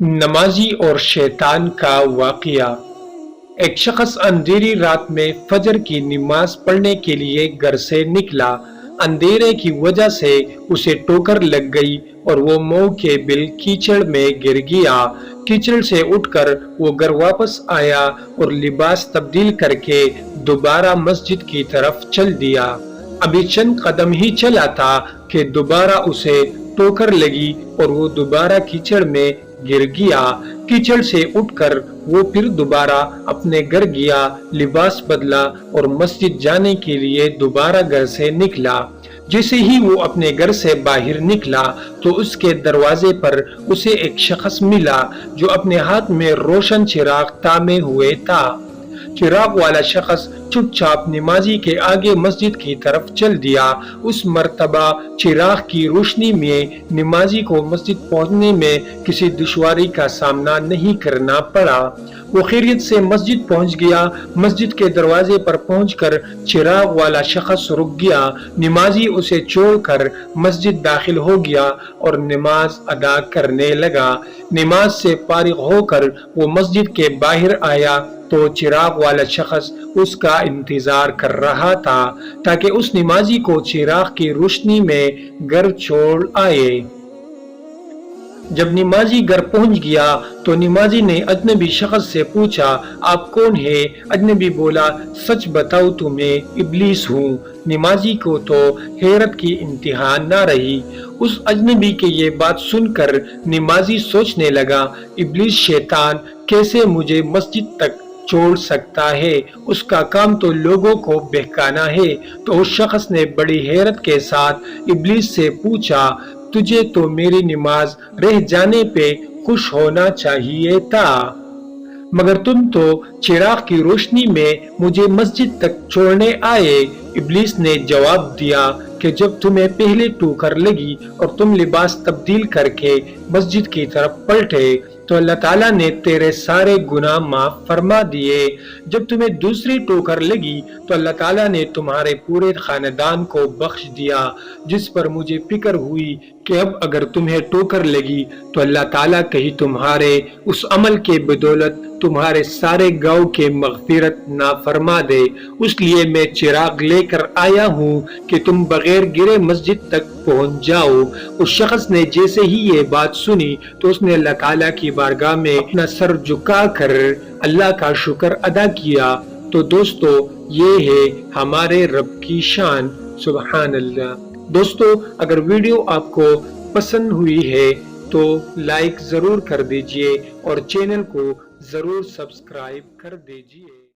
नमाजी और शैतान का वाकया। एक शख्स अंधेरी रात में फजर की नमाज पढ़ने के लिए घर से निकला। अंधेरे की वजह से उसे ठोकर लग गई और वो मुंह के बिल कीचड़ में गिर गया। कीचड़ से उठकर वो घर वापस आया और लिबास तब्दील करके दोबारा मस्जिद की तरफ चल दिया। अभी चंद कदम ही चला था कि दोबारा उसे ठोकर लगी और वो दोबारा कीचड़ में गिर गया। कीचड़ से उठकर वो फिर दोबारा अपने घर गया, लिबास बदला और मस्जिद जाने के लिए दोबारा घर से निकला। जैसे ही वो अपने घर से बाहर निकला तो उसके दरवाजे पर उसे एक शख्स मिला जो अपने हाथ में रोशन चिराग थामे हुए था। चिराग वाला शख्स चुपचाप नमाजी के आगे मस्जिद की तरफ चल दिया। उस मर्तबा चिराग की रोशनी में नमाजी को मस्जिद पहुंचने में किसी दुश्वारी का सामना नहीं करना पड़ा। वो खैरियत से मस्जिद पहुंच गया। मस्जिद के दरवाजे पर पहुंचकर चिराग वाला शख्स रुक गया। नमाजी उसे छोड़कर मस्जिद दाखिल हो गया और नमाज अदा करने लगा। नमाज से फारिग होकर वो मस्जिद के बाहर आया तो चिराग वाला शख्स उसका इंतजार कर रहा था ताकि उस नमाजी को चिराग की रोशनी में घर छोड़ आए। जब नमाजी घर पहुंच गया तो नमाजी ने अजनबी शख्स से पूछा, आप कौन है? अजनबी बोला, सच बताओ तो मैं इब्लीस हूँ। नमाजी को तो हैरत की इंतहा न रही। उस अजनबी के ये बात सुनकर नमाजी सोचने लगा, इब्लीस शैतान कैसे मुझे मस्जिद तक छोड़ सकता है? उसका काम तो लोगों को बहकाना है। तो उस शख्स ने बड़ी हैरत के साथ इब्लीस से पूछा, तुझे तो मेरी नमाज रह जाने पे खुश होना चाहिए था, मगर तुम तो चिराग की रोशनी में मुझे मस्जिद तक छोड़ने आए। इब्लीस ने जवाब दिया कि जब तुम्हें पहले ठोकर लगी और तुम लिबास तब्दील करके मस्जिद की तरफ पलटे तो अल्लाह ताला ने तेरे सारे गुनाह माफ फरमा दिए। जब तुम्हें दूसरी ठोकर लगी तो अल्लाह ताला ने तुम्हारे पूरे खानदान को बख्श दिया, जिस पर मुझे फिक्र हुई कि अब अगर तुम्हें ठोकर लगी तो अल्लाह ताला कहीं तुम्हारे उस अमल के बदौलत तुम्हारे सारे गांव के मगफिरत ना फरमा दे। इसलिए मैं चिराग लेकर आया हूँ कि तुम बगैर गिरे मस्जिद तक पहुँच जाओ। उस शख्स ने जैसे ही ये बात सुनी तो उसने अल्लाह ताला की बारगाह में अपना सर झुकाकर अल्लाह का शुक्र अदा किया। तो दोस्तों, ये है हमारे रब की शान। सुभान अल्लाह। दोस्तों, अगर वीडियो आपको पसंद हुई है तो लाइक जरूर कर दीजिए और चैनल को जरूर सब्सक्राइब कर दीजिए।